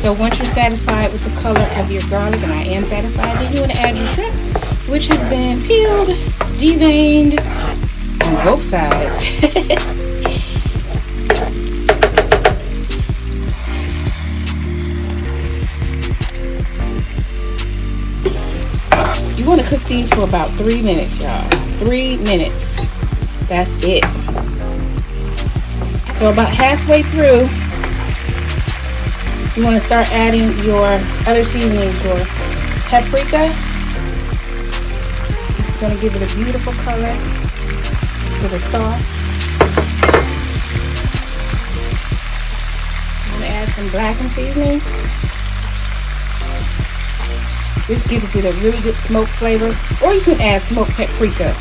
So once you're satisfied with the color of your garlic, and I am satisfied, then you want to add your shrimp, which has been peeled, deveined on both sides. You want to cook these for about 3 minutes, y'all. 3 minutes. That's it. So about halfway through, you want to start adding your other seasonings, your paprika. It's going to give it a beautiful color to the sauce. I'm going to add some blackened seasoning. This gives it a really good smoke flavor, or you can add smoked paprika.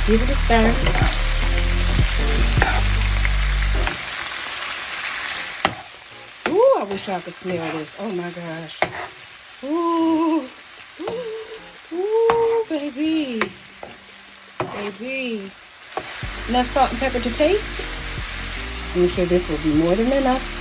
Give it a stir. Ooh, I wish I could smell this. Oh my gosh. Ooh, ooh, baby. Baby. Enough salt and pepper to taste. I'm sure this will be more than enough.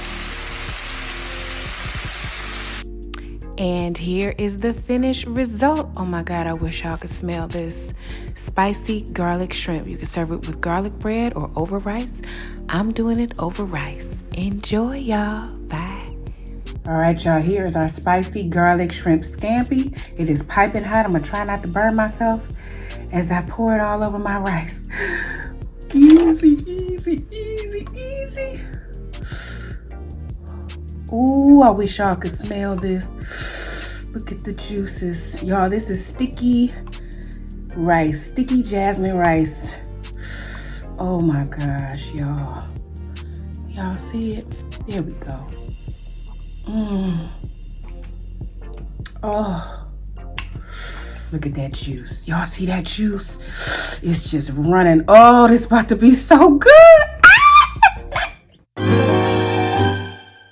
And here is the finished result. Oh my God, I wish y'all could smell this. Spicy garlic shrimp. You can serve it with garlic bread or over rice. I'm doing it over rice. Enjoy, y'all. Bye. All right, y'all, here is our spicy garlic shrimp scampi. It is piping hot. I'm gonna try not to burn myself as I pour it all over my rice. Easy, easy, easy, easy. Ooh, I wish y'all could smell this. Look at the juices. Y'all, this is sticky rice, sticky jasmine rice. Oh my gosh, y'all. Y'all see it? There we go. Oh, look at that juice. Y'all see that juice? It's just running. Oh, this about to be so good.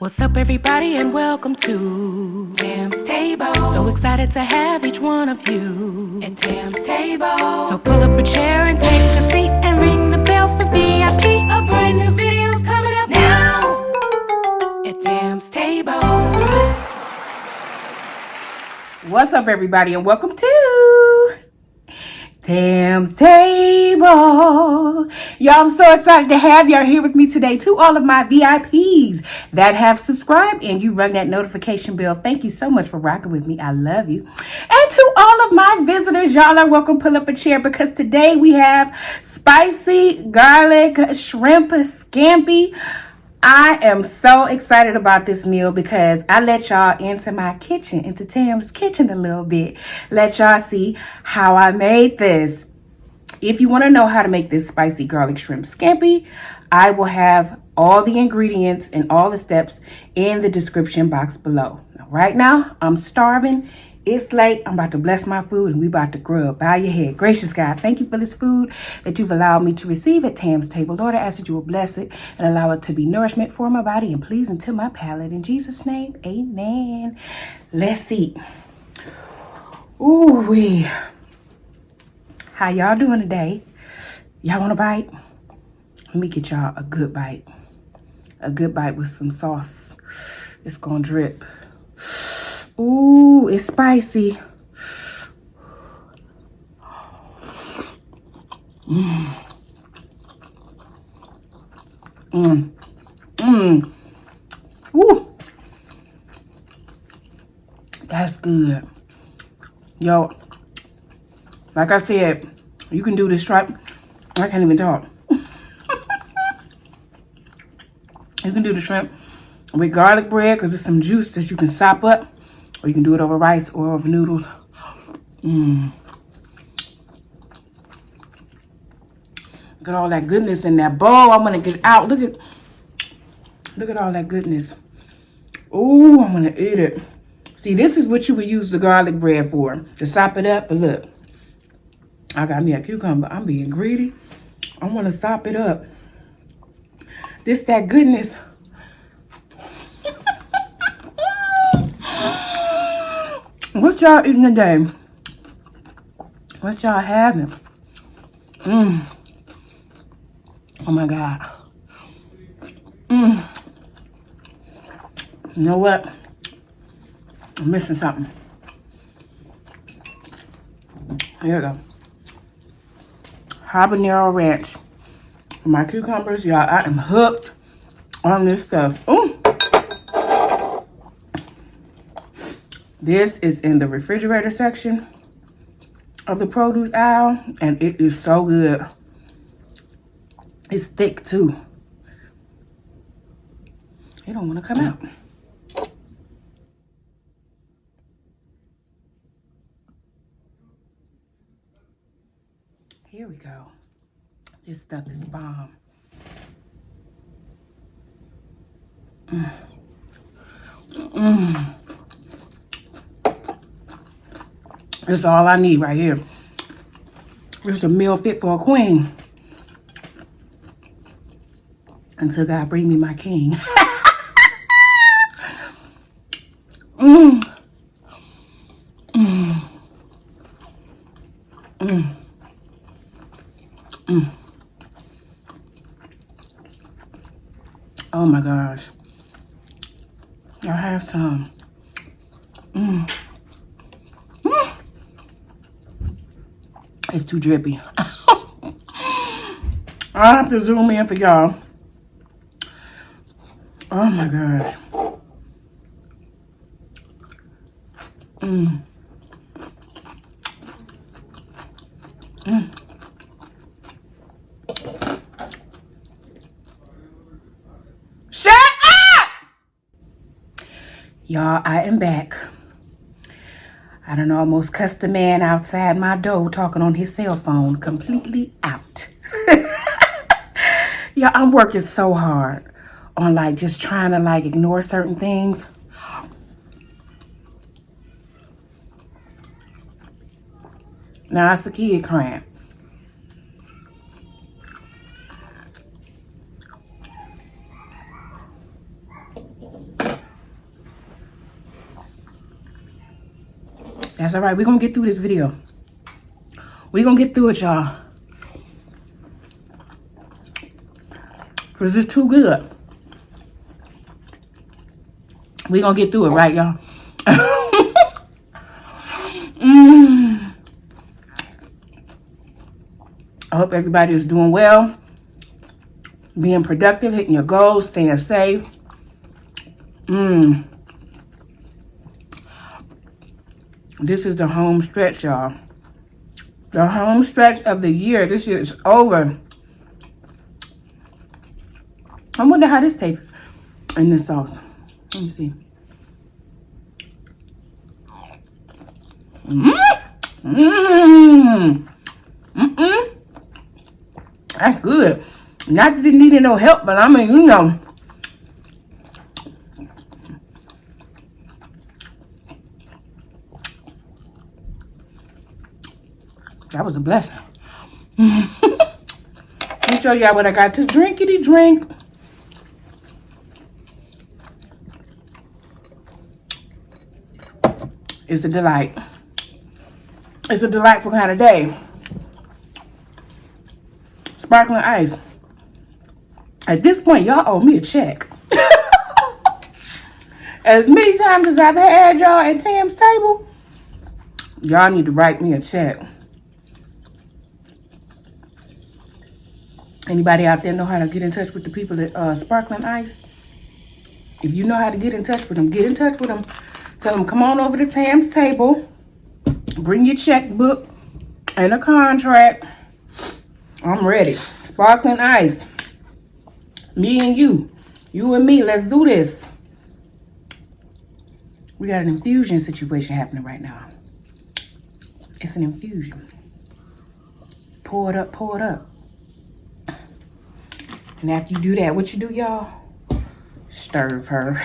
What's up, everybody, and welcome to TamzTable. So excited to have each one of you at TamzTable. So pull up a chair and take a seat and ring the bell for VIP. A brand new video's coming up now at TamzTable. What's up, everybody, and welcome to TamzTable. Y'all, I'm so excited to have y'all here with me today. To all of my VIPs that have subscribed and you rung that notification bell, thank you so much for rocking with me. I love you. And to all of my visitors, y'all are welcome. Pull up a chair because today we have spicy garlic shrimp scampi. I am so excited about this meal because I let y'all into my kitchen, into Tam's kitchen a little bit. Let y'all see how I made this. If you want to know how to make this spicy garlic shrimp scampi, I will have all the ingredients and all the steps in the description box below. Now, right now, I'm starving. It's late. I'm about to bless my food and we about to grub. Bow your head. Gracious God, thank you for this food that you've allowed me to receive at TamzTable. Lord, I ask that you will bless it and allow it to be nourishment for my body and pleasing to my palate. In Jesus' name, amen. Let's eat. Ooh-wee. How y'all doing today? Y'all want a bite? Let me get y'all a good bite. A good bite with some sauce. It's gonna drip. Ooh, it's spicy. Ooh. That's good. Yo, like I said, you can do this right. I can't even talk. You can do the shrimp with garlic bread because it's some juice that you can sop up. Or you can do it over rice or over noodles. Look at all that goodness in that bowl. I'm gonna get out. Look at all that goodness. Ooh, I'm gonna eat it. See, this is what you would use the garlic bread for, to sop it up. But look, I got me a cucumber. I'm being greedy. I want to sop it up. This, that goodness. What y'all eating today? What y'all having? Oh my God. You know what? I'm missing something. Here we go. Habanero ranch. My cucumbers, y'all. I am hooked on this stuff. Ooh. This is in the refrigerator section of the produce aisle, and it is so good. It's thick too. It don't want to come out. Here we go. This stuff is bomb. This is all I need right here. This is a meal fit for a queen. Until God bring me my king. Oh my gosh. I have some. It's too drippy. I have to zoom in for y'all. Oh my gosh. Shut up! Y'all, I am back. I done almost cussed the man outside my door talking on his cell phone completely out. Yeah, I'm working so hard on like just trying to like ignore certain things. Now that's a kid crying. That's all right. We're going to get through this video. We're going to get through it, y'all. Because it's too good. We're going to get through it, right, y'all? I hope everybody is doing well. Being productive, hitting your goals, staying safe. This is the home stretch, y'all. The home stretch of the year. This year is over. I wonder how this tastes in this sauce. Let me see. That's good. Not that it needed no help, but I mean, you know. That was a blessing. Let me show y'all what I got to drinkity drink. It's a delight. It's a delightful kind of day. Sparkling ice. At this point, y'all owe me a check. As many times as I've had y'all at TamzTable, y'all need to write me a check. Anybody out there know how to get in touch with the people at Sparkling Ice? If you know how to get in touch with them, get in touch with them. Tell them, come on over to TamzTable. Bring your checkbook and a contract. I'm ready. Sparkling Ice. Me and you. You and me. Let's do this. We got an infusion situation happening right now. It's an infusion. Pour it up, pour it up. And after you do that, what you do, y'all? Stir her.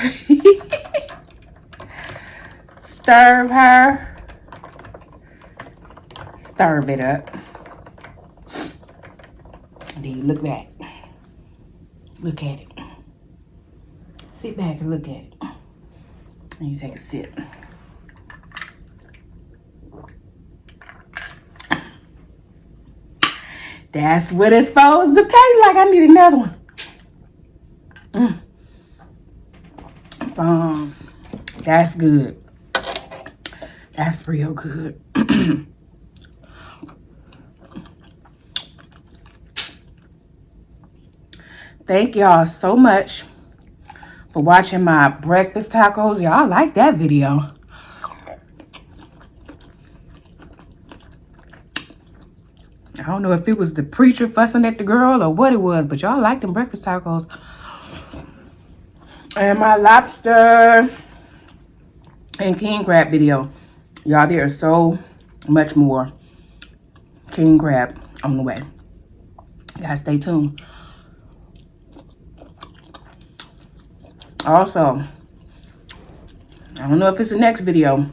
Stir her. Stir it up. And then you look back. Look at it. Sit back and look at it. And you take a sip. That's what it's supposed to taste like. I need another one. That's good. That's real good. Thank y'all so much for watching my breakfast tacos. Y'all like that video. I don't know if it was the preacher fussing at the girl or what it was, but y'all like them breakfast tacos. And my lobster and king crab video. Y'all, there is so much more king crab on the way. Guys, stay tuned. Also, I don't know if it's the next video,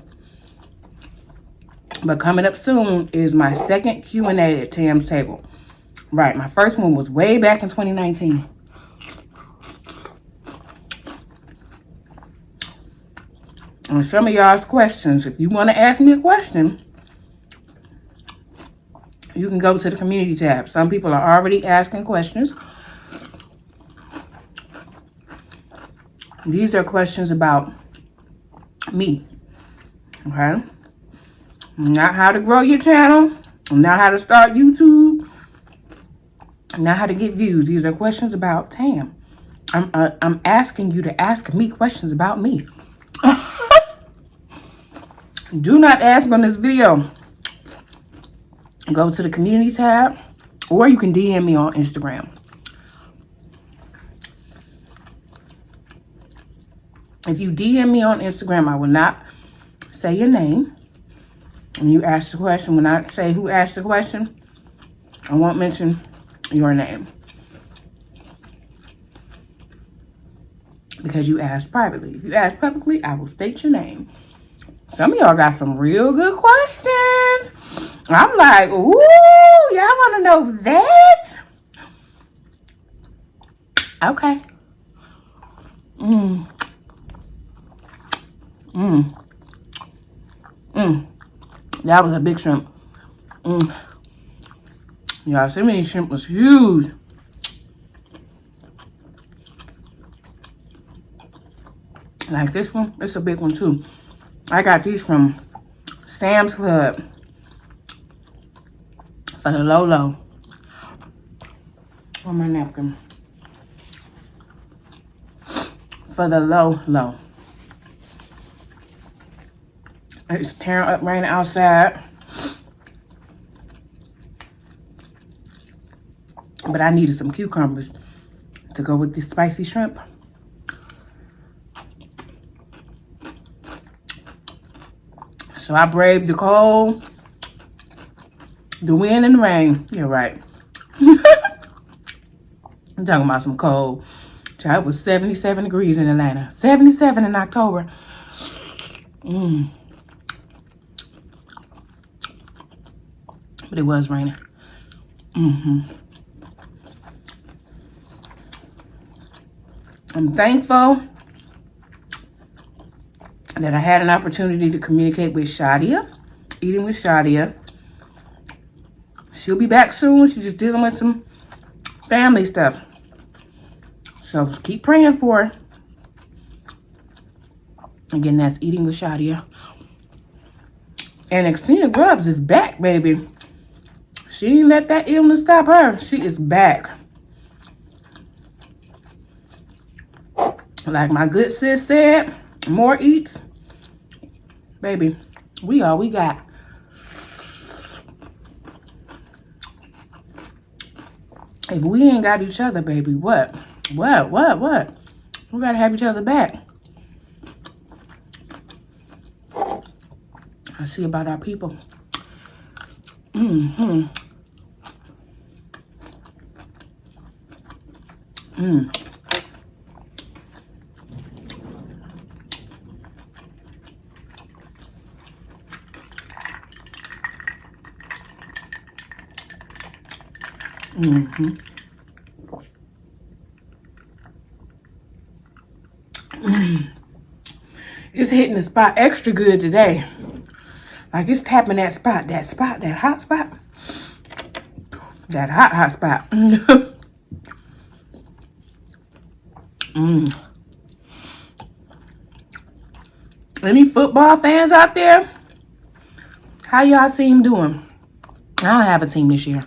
but coming up soon is my second Q&A at TamzTable. Right, my first one was way back in 2019. And some of y'all's questions, if you want to ask me a question, you can go to the community tab. Some people are already asking questions. These are questions about me, okay? Not how to grow your channel, not how to start YouTube, not how to get views. These are questions about Tam. I'm asking you to ask me questions about me. Do not ask on this video. Go to the community tab, or you can DM me on Instagram. If you DM me on Instagram, I will not say your name. When you ask the question, when I say who asked the question, I won't mention your name. Because you asked privately. If you ask publicly, I will state your name. Some of y'all got some real good questions. I'm like, ooh, y'all want to know that? Okay. That was a big shrimp. Y'all, some of these shrimp was huge. Like this one, it's a big one too. I got these from Sam's Club for the low. On my napkin. For the low. It's tearing up raining outside. But I needed some cucumbers to go with this spicy shrimp. So I braved the cold, the wind, and the rain. You're right. I'm talking about some cold. Child, it was 77 degrees in Atlanta. 77 in October. But it was raining. I'm thankful that I had an opportunity to communicate with Shadia, eating with Shadia. She'll be back soon. She's just dealing with some family stuff. So keep praying for her. Again, that's eating with Shadia. And Xtina Grubbs is back, baby. She didn't let that illness stop her. She is back. Like my good sis said, more eats. Baby, we all we got. If we ain't got each other, baby, what? What? We gotta have each other back. I see about our people. It's hitting the spot extra good today. Like it's tapping that spot, that hot spot. That hot spot. Any football fans out there? How y'all team doing? I don't have a team this year.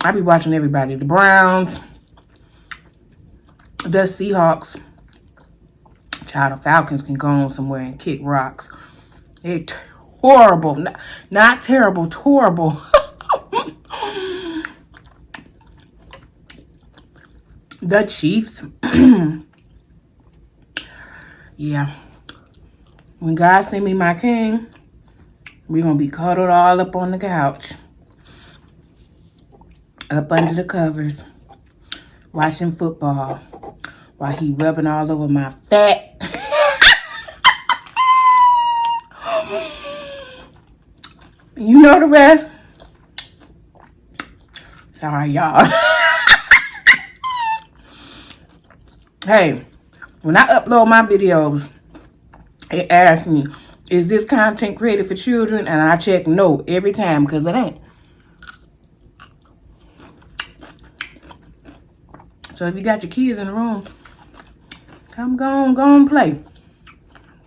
I be watching everybody. The Browns, the Seahawks. Child, the Falcons can go on somewhere and kick rocks. They're horrible. Not terrible, horrible. The Chiefs. Yeah. When God send me my king, we're going to be cuddled all up on the couch. Up under the covers. Watching football. While he rubbing all over my fat. You know the rest. Sorry, y'all. Hey, when I upload my videos, it asks me, is this content created for children? And I check no every time because it ain't. So if you got your kids in the room, come go on play.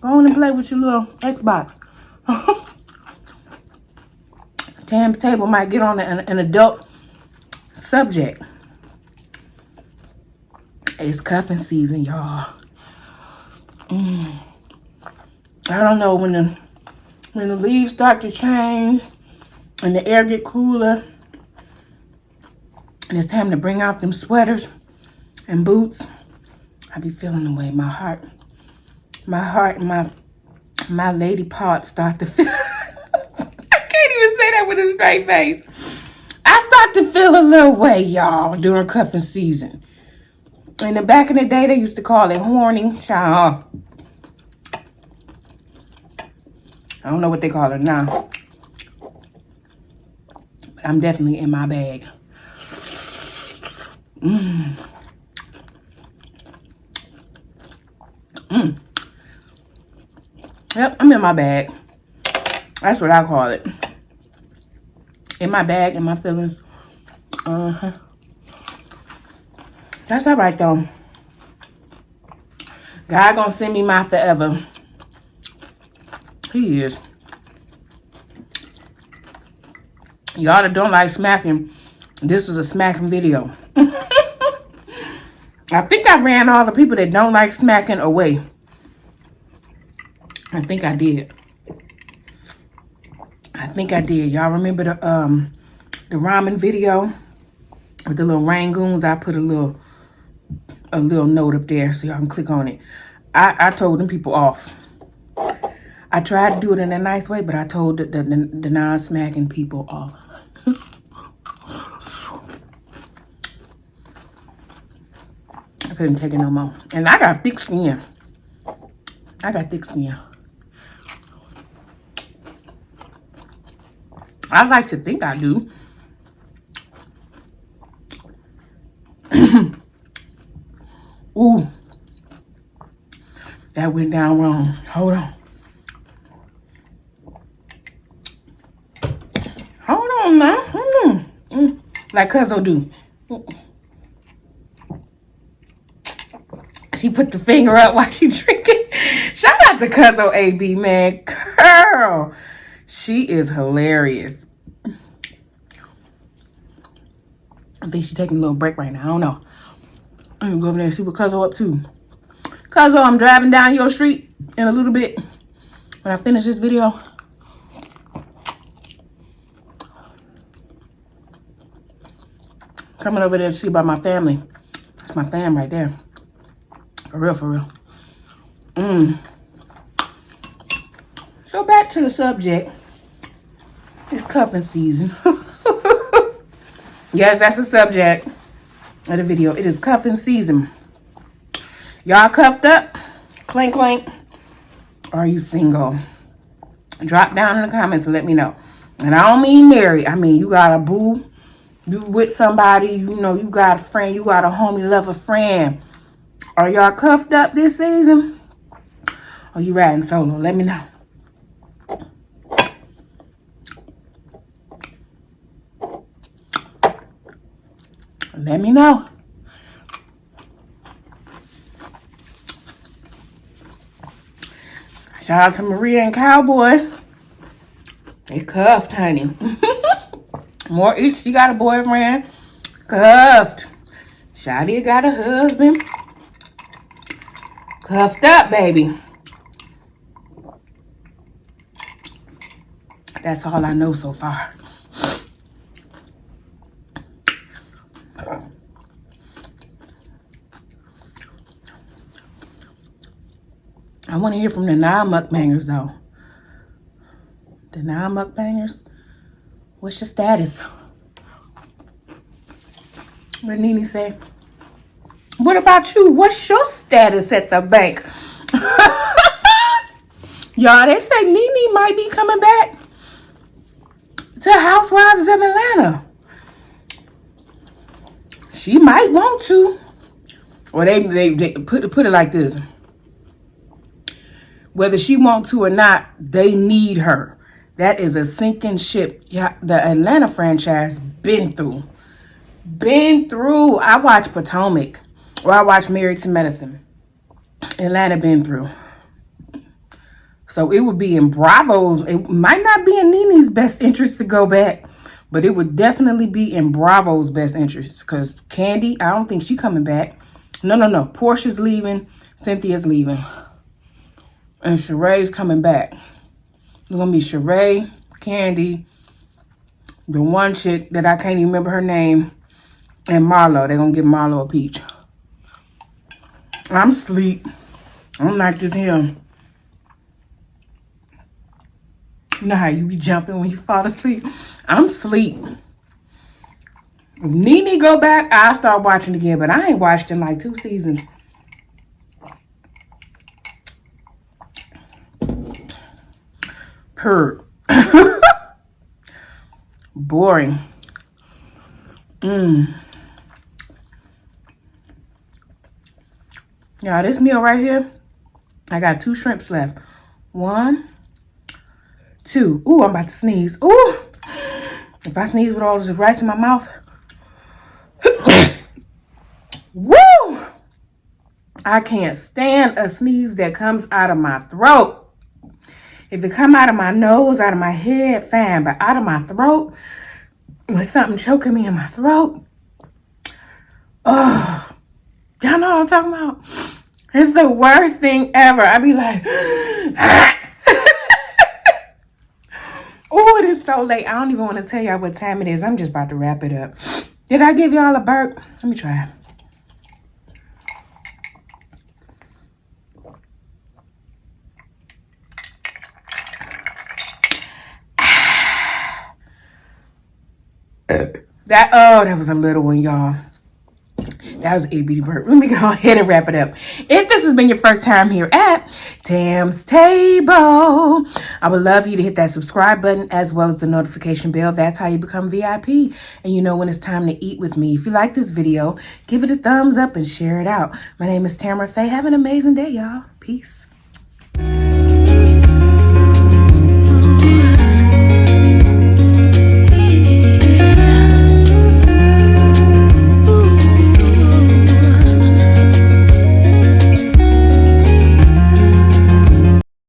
Go on and play with your little Xbox. TamzTable might get on an adult subject. It's cuffing season, y'all. I don't know, when the leaves start to change and the air get cooler and it's time to bring out them sweaters and boots, I be feeling the way. My heart and my lady parts start to feel. I can't even say that with a straight face. I start to feel a little way, y'all, during cuffing season. In the back in the day, they used to call it horny. Child. I don't know what they call it now. But I'm definitely in my bag. Yep, I'm in my bag. That's what I call it. In my bag, in my feelings. That's all right, though. God gonna send me my forever. He is. Y'all that don't like smacking, this was a smacking video. I think I ran all the people that don't like smacking away. I think I did. Y'all remember the ramen video with the little rangoons? I put a little note up there so y'all can click on it. I told them people off. I tried to do it in a nice way, but I told the non-smacking people off. I couldn't take it no more. And I got thick skin. I like to think I do. Ooh. That went down wrong. Hold on. Hold on now. Like Cuzzo do. She put the finger up while she drinking. Shout out to Cuzzo AB, man. Girl. She is hilarious. I think she's taking a little break right now. I don't know. I'm gonna go over there and see what Cuzzo up to. Cuzzo, I'm driving down your street in a little bit when I finish this video. Coming over there to see about my family. That's my fam right there. For real. So back to the subject. It's cuffing season. Yes, that's the subject of the video. It is cuffing season. Y'all cuffed up? Clink, clink. Or are you single? Drop down in the comments and let me know. And I don't mean married. I mean you got a boo. You with somebody. You know, you got a friend. You got a homie, love a friend. Are y'all cuffed up this season? Or you riding solo? Let me know. Let me know. Shout out to Maria and Cowboy. They cuffed, honey. More each, she got a boyfriend. Cuffed. Shawty got a husband. Cuffed up, baby. That's all I know so far. I want to hear from the non-mukbangers, though. The non-mukbangers, what's your status? What did Nene say? What about you? What's your status at the bank? Y'all, they say Nene might be coming back to Housewives of Atlanta. She might want to. Or they put it like this. Whether she wants to or not, they need her. That is a sinking ship. Yeah, the Atlanta franchise been through. I watched Potomac. Or I watched Married to Medicine. Atlanta been through. So it would be in Bravo's. It might not be in Nene's best interest to go back. But it would definitely be in Bravo's best interest. Because Candy, I don't think she's coming back. No. Portia's leaving. Cynthia's leaving. And Sheree's coming back. It's going to be Sheree, Candy, the one chick that I can't even remember her name, and Marlo. They're going to give Marlo a peach. I'm asleep. I'm not just him. You know how you be jumping when you fall asleep? I'm asleep. If Nene go back, I'll start watching again, but I ain't watched in like 2 seasons. Boring. Yeah, this meal right here, I got 2 shrimps left. 1, 2. Ooh, I'm about to sneeze. Ooh. If I sneeze with all this rice in my mouth. Woo! I can't stand a sneeze that comes out of my throat. If it come out of my nose, out of my head, fine. But out of my throat, with something choking me in my throat. Oh, y'all know what I'm talking about? It's the worst thing ever. I be like, oh, it is so late. I don't even want to tell y'all what time it is. I'm just about to wrap it up. Did I give y'all a burp? Let me try. That was a little one, y'all. That was an itty bitty burp. Let me go ahead and wrap it up. If this has been your first time here at TamzTable, I would love you to hit that subscribe button as well as the notification bell. That's how you become VIP. And you know when it's time to eat with me. If you like this video, give it a thumbs up and share it out. My name is TammaraFaye. Have an amazing day, y'all. Peace.